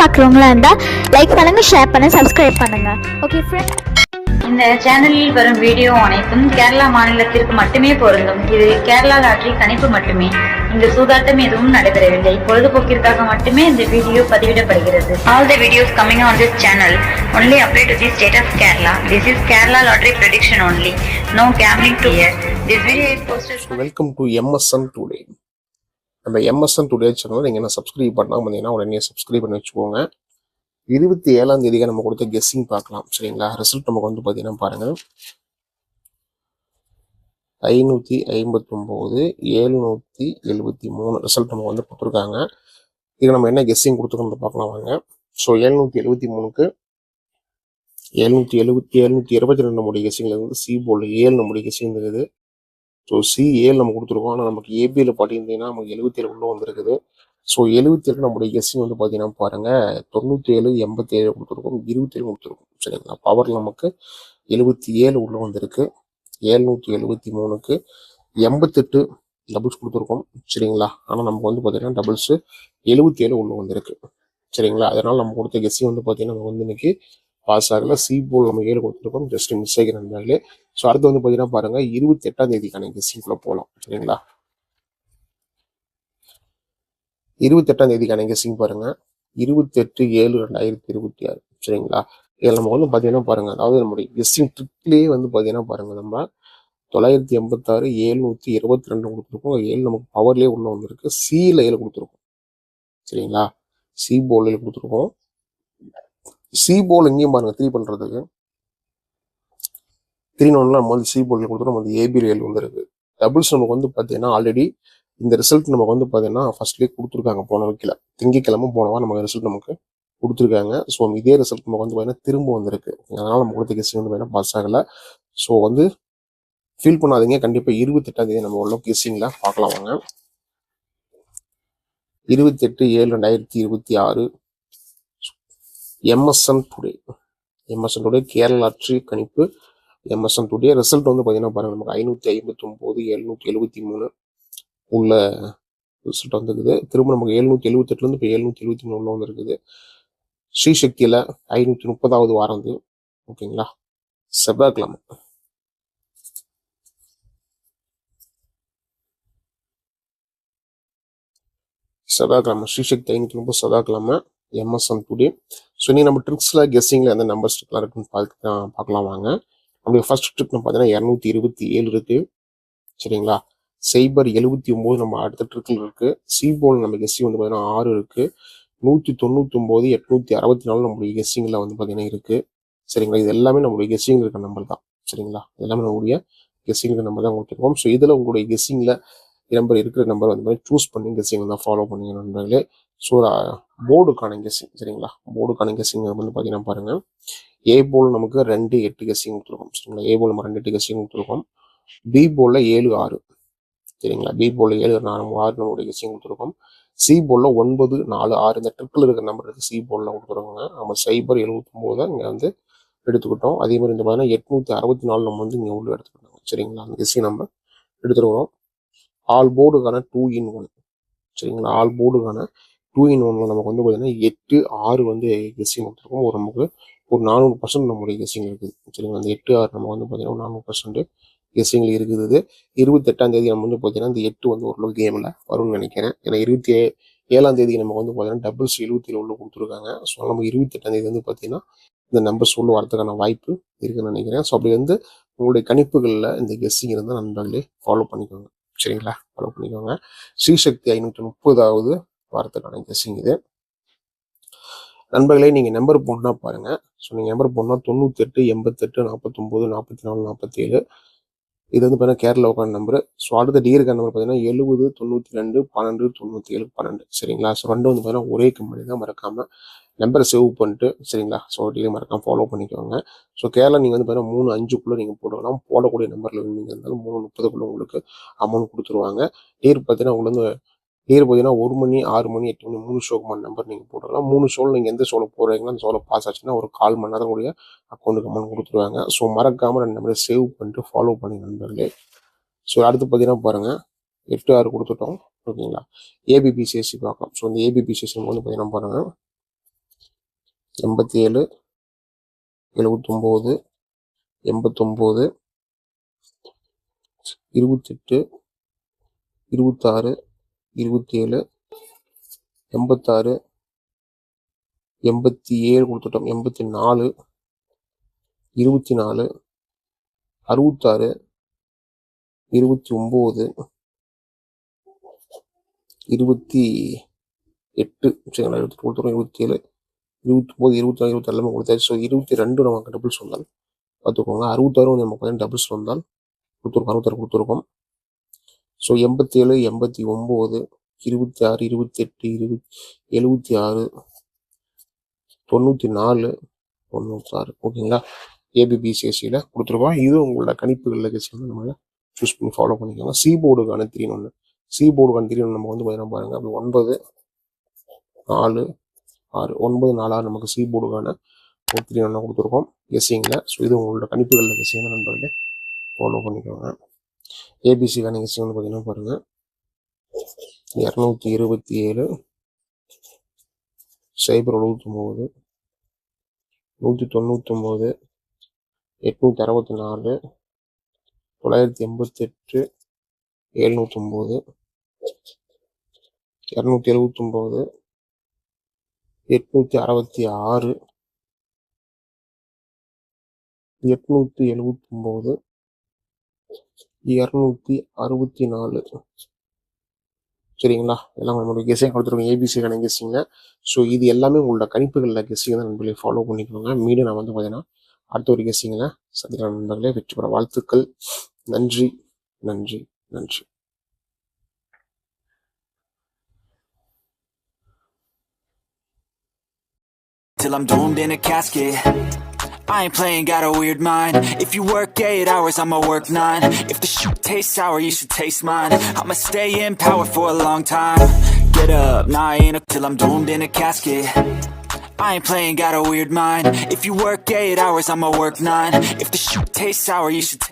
பார்க்குறவங்களா இருந்தால் லைக் பண்ணுங்கள், ஷேர் பண்ணுங்கள், சப்ஸ்கிரைப் பண்ணுங்கள். ஓகே ஃப்ரெண்ட், இந்த சேனலில் வரும் வீடியோ அனைத்தும் கேரளா மாநிலத்திற்கு மட்டுமே பொருந்தும். இது கேரளா லாட்டரி கணிப்பு மட்டுமே. இங்கு சூதாட்டம் எதுவும் நடைபெறவில்லை. பொழுதுபோக்கிற்காக மட்டுமே இந்த video பதிவிடப்படுகிறது. All the videos coming on this channel only apply to the state of Kerala. This is Kerala lottery prediction only. No gambling to here. This video is posted. Welcome to MSN Today. நம்ம MSN Today channel நீங்க என்ன subscribe பண்ணாம இருந்தீங்கன்னா உடனே subscribe பண்ணி வச்சுக்கோங்க. 27ஆம் தேதிக்கு நம்ம கொடுத்த கெஸ்ஸிங் பார்க்கலாம். சரிங்களா? ரிசல்ட் நமக்கு வந்து பார்த்தீங்கன்னா பாருங்க, 559 773 ரிசல்ட் நம்ம வந்து கொடுத்துருக்காங்க. இது நம்ம என்ன கெஸ்ஸிங் கொடுத்துருக்கோம் பார்க்கலாம் வாங்க. ஸோ 773க்கு 722 நம்முடைய கெஸ்ஸிங்ல இருந்து சி போல் 7 நம்முடைய கெஸ்ஸிங் இருக்குது. ஸோ சி 7 நம்ம கொடுத்துருக்கோம். ஆனால் நமக்கு ஏபியில் பார்த்தீங்கன்னா நமக்கு 77 உள்ள வந்துருக்குது. ஸோ 77 நம்முடைய கெஸ்ஸிங் வந்து பார்த்தீங்கன்னா பாருங்க, 97 87 கொடுத்துருக்கோம், 27 கொடுத்துருக்கோம். சரிங்களா? பவர் நமக்கு 77 உள்ள வந்திருக்கு. 773க்கு 88 டபுள்ஸ் கொடுத்துருக்கோம். சரிங்களா? ஆனால் நமக்கு வந்து பார்த்தீங்கன்னா டபுள்ஸ் 77 உள்ள வந்திருக்கு. சரிங்களா? அதனால நம்ம கொடுத்த கெஸ்ஸிங் வந்து பார்த்தீங்கன்னா நம்ம வந்து இன்னைக்கு பாஸ் ஆகல. சி போல் நம்ம 7 கொடுத்துருக்கோம், ஜஸ்ட் மிஸ் ஆகிருந்தாலே. ஸோ அடுத்து வந்து பார்த்தீங்கன்னா பாருங்க, 28ஆம் தேதிக்கான கெஸ்ஸிங்குள்ள போகலாம். சரிங்களா? 28ஆம் தேதிக்கான கெஸ்ஸிங் பாருங்க, 28/7/2026. சரிங்களா? இதில் நம்ம வந்து பார்த்தீங்கன்னா பாருங்க, அதாவது நம்மளுடைய கெஸ்ஸிங் ட்ரிக்லேயே வந்து பார்த்தீங்கன்னா பாருங்க, நம்ம 986 722 கொடுத்துருக்கோம். 7 நமக்கு பவர்லேயே உள்ள வந்திருக்கு. சியில் 7 கொடுத்துருக்கோம். சரிங்களா? சி போல் கொடுத்துருக்கோம். சி போல் எங்கேயும் பாருங்க 3 பண்றதுக்கு 3 நம்ம வந்து சி போல் கொடுத்துருக்கோம். நம்ம வந்து ஏபி 7 வந்துருக்கு. டபுள்ஸ் நமக்கு வந்து பார்த்தீங்கன்னா ஆல்ரெடி இந்த ரிசல்ட் நமக்கு வந்து பார்த்தீங்கன்னா ஃபர்ஸ்ட்லேயே கொடுத்துருக்காங்க. போன வீக்கில் திங்கக்கிழமை போனவா நமக்கு ரிசல்ட் நமக்கு கொடுத்துருக்காங்க. ஸோ இதே ரிசல்ட் நமக்கு வந்து பார்த்தீங்கன்னா திரும்ப வந்திருக்கு. அதனால நம்ம கொடுத்த கெஸ்ஸிங் வந்து பார்த்தீங்கன்னா பாஸ் ஆகலை. ஸோ வந்து ஃபீல் பண்ணாதீங்க. கண்டிப்பாக 28ஆம் தேதி நம்ம உள்ள கெஸ்ஸிங்கில் பார்க்கலாம் வாங்க. 28/7/2026 MSN டுடே கேரளா லாட்டரி கணிப்பு. MSN டுடே ரிசல்ட் வந்து பார்த்தீங்கன்னா பாருங்க, நமக்கு 559 773 உள்ள ரிசல்ட் வந்துருக்குது. திரும்ப நமக்கு 778 இப்போ 773 உள்ள வந்துருக்குது. ஸ்ரீசக்தியில 530வது வாரம். ஓகேங்களா? செவ்வாய்க்கிழமை. ஸ்ரீசக்தி 530 செவ்வாய்க்கிழமை MSN டுடே. ஸோ நீ நம்ம ட்ரிக்ஸ்ல கெஸ்ஸிங்ல எந்த நம்பர்ஸ் இருக்குன்னு பார்க்கலாம் வாங்க. நம்மளுடைய ஃபர்ஸ்ட் ட்ரிக் பார்த்தீங்கன்னா 227 இருக்கு. சரிங்களா? சைபர் 79 நம்ம அடுத்த ட்ரிக்கில் இருக்கு. சி போல் நம்ம கெஸ்ஸிங் வந்து பார்த்தீங்கன்னா 6 இருக்கு. 199 864 நம்மளுடைய கெஸ்ஸிங்ல வந்து பார்த்தீங்கன்னா இருக்கு. சரிங்களா? இது எல்லாமே நம்மளுடைய கெஸ்ஸிங் இருக்க நம்பர் தான். சரிங்களா? எல்லாமே நம்மளுடைய கெஸ்ஸிங் நம்பர் தான் கொடுத்துருக்கோம். ஸோ இதில் உங்களுடைய கெஸ்ஸிங்ல நம்பர் இருக்கிற நம்பர் வந்து மாதிரி சூஸ் பண்ணி கெஸ்ஸிங் தான் ஃபாலோ பண்ணுங்க நண்பர்களே. ஸோ போர்டுக்கான கெஸ்ஸிங். சரிங்களா? போர்டுக்கான கெஸ்ஸிங் வந்து பார்த்தீங்கன்னா பாருங்க, ஏ போல் நமக்கு 2 8 கெஸ்ஸிங் கொடுத்துருக்கோம். சரிங்களா? ஏ போல் நம்ம 2 8 கெஸ்ஸிங் கொடுத்துருக்கோம். பி போல்ல 7 6. சரிங்களா? பி போல்ல 7 6 நம்மளுடைய கெஸ்ஸிங் கொடுத்துருக்கோம். சி போல்ல 9 4 6 இந்த ட்ரிப்பில் இருக்கிற நம்பர் இருக்கு. சி போல்ல கொடுத்துருக்கோங்க. நம்ம சைபர் 79 இங்கே வந்து எடுத்துக்கிட்டோம். அதே மாதிரி இந்த பார்த்தீங்கன்னா 864 நம்ம வந்து இங்கே உள்ள எடுத்துக்கிட்டோம். சரிங்களா? அந்த கெஸ்ஸிங் நம்ம எடுத்துருக்கோம். ஆல் போர்டுக்கான 2 in 1. சரிங்களா? ஆல் போர்டுக்கான 2 in 1 நமக்கு வந்து பார்த்தீங்கன்னா 8 6 வந்து கெஸ்ஸிங் கொடுத்துருக்கோம். ஒரு நமக்கு ஒரு 400% நம்மளுடைய கெஸ்ஸிங் இருக்குது. சரிங்களா? அந்த 8 6 நம்ம வந்து பார்த்தீங்கன்னா 400% கெஸ்ஸிங்ல இருக்குது. 28ஆம் தேதி நம்ம வந்து பார்த்தீங்கன்னா இந்த 8 வந்து ஓரளவு கேமில் வரும்னு நினைக்கிறேன். ஏன்னா 27ஆம் தேதி நமக்கு வந்து பார்த்தீங்கன்னா டபுள்ஸ் 77 உள்ள கொடுத்துருக்காங்க. ஸோ நம்ம 28ஆம் தேதி வந்து பார்த்தீங்கன்னா இந்த நம்பர்ஸ் உள்ள வரதுக்கான வாய்ப்பு இருக்குன்னு நினைக்கிறேன். ஸோ அப்படி வந்து உங்களுடைய கணிப்புகளில் இந்த கெஸ்ஸிங் இருந்தால் நண்பர்களே ஃபாலோ பண்ணிக்கோங்க. சரிங்களா? ஃபாலோ பண்ணிக்கோங்க. ஸ்ரீசக்தி 530வது வாரத்துக்கான கெஸ்ஸிங் இது. நண்பர்களே, நீங்கள் நம்பர் போடணும்னா பாருங்க. ஸோ நீங்கள் நம்பர் போடணும்னா 98 88 49 44 47. இது வந்து பார்த்தீங்கன்னா கேரளாவுக்கான நம்பர். ஸோ அடுத்த டிகிரிக்கான நம்பர் பார்த்தீங்கன்னா 70 92 12 97 12. சரிங்களா? ஸோ ரெண்டும் வந்து பார்த்தீங்கன்னா ஒரே கம்பெனி தான். மறக்காம நம்பரை சேவ் பண்ணிட்டு சரிங்களா? ஸோ டிகிரி மறக்காம ஃபாலோ பண்ணிக்கோங்க. ஸோ கேரளா நீங்கள் வந்து பார்த்தீங்கன்னா 3 5க்குள்ளே நீங்கள் போடலாம். போடக்கூடிய நம்பரில் நீங்கள் இருந்தாலும் 3 30க்குள்ளே உங்களுக்கு அமௌண்ட் கொடுத்துருவாங்க. டிகிரி பார்த்தீங்கன்னா உங்களுக்கு வந்து டிகிரி பார்த்தீங்கன்னா 1 மணி 6 மணி 8 மணி 3 ஷோக்குமான நம்பர் நீங்கள் போடலாம். 3 ஷோவில் நீங்கள் எந்த ஷோவில் போடுறீங்களோ அந்த ஷோவில் பாஸ் ஆச்சுன்னா ஒரு 1/4 மணி நேரம் கூடிய அக்கௌண்ட்டுக்கு அமௌண்ட் கொடுத்துருவாங்க. ஸோ மறக்காமல் 2 நம்பரை சேவ் பண்ணிட்டு ஃபாலோ பண்ணி நண்பர்களே. ஸோ அடுத்து பார்த்தீங்கன்னா பாருங்கள், 8 6 கொடுத்துட்டோம். ஓகேங்களா? ஏபிபிசிஎஸ்சி பார்க்கலாம். ஸோ இந்த ஏபிபிசிஎஸ்சி வந்து பார்த்தீங்கன்னா பாருங்கள், 87 79 89 28 26 27 86 87 கொடுத்துட்டோம். 84 24 66 29 28 சரிங்களா? 28 கொடுத்துருவோம். 27 29 24 26 எல்லாமே கொடுத்தாச்சு. ஸோ 22 நமக்கு டபுள்ஸ் வந்தால் பார்த்துக்கோங்க. 66 வந்து நமக்கு டபுள்ஸ் வந்தால் கொடுத்துருக்கோம். 66 கொடுத்துருக்கோம். ஸோ 87 89 26 28 20 76 94 96 ஓகேங்களா? ஏபிபிசிஎஸ்சியில் கொடுத்துருக்கோம். இது உங்களோட கணிப்புகளில் கட்சி வந்து நம்ம சூஸ் பண்ணி ஃபாலோ பண்ணிக்கோங்க. சி போர்டுக்கான 3 சி போர்டுக்கான 3 நம்ம வந்து பார்த்தீங்கன்னா பாருங்க, அப்படி 9 4 6 9 4 6 நமக்கு சி போர்டுக்கான 3 கொடுத்துருக்கோம் கெஸ்ஸிங்கில். ஸோ இது உங்களோட கணிப்புகளில் கெஸ்ஸிங் நண்பர்களே ஃபாலோ பண்ணிக்கோங்க. ஏபிசிக்கான கெஸ்ஸிங் வந்து பார்த்தீங்கன்னா பாருங்க, 227 079 199 864 988 709 279 866 879 264 சரிங்களா? எல்லாம் நம்மளுடைய கெஸ்ஸிங் கொடுத்துருக்கோம் ஏபிசிக்கான கெஸ்ஸிங்க. ஸோ இது எல்லாமே உங்களோட கணிப்புகளில் கெஸ்ஸிங் தான் நண்பர்களே ஃபாலோ பண்ணிக்கோங்க. மீண்டும் நான் வந்து பார்த்தீங்கன்னா அடுத்த ஒரு கெஸ்ஸிங்கில் சந்திக்கிற நண்பர்களே வெற்றி பெற வாழ்த்துக்கள். நன்றி நன்றி நன்றி. Till I'm doomed in a casket, I ain't playing, got a weird mind. If you work 8 hours, I'ma work 9. If the shoot tastes sour, you should taste mine. I'ma stay in power for a long time. Get up, nah, I ain't till I'm doomed in a casket. I ain't playing, got a weird mind. If you work 8 hours, I'ma work 9. If the shoot tastes sour, you should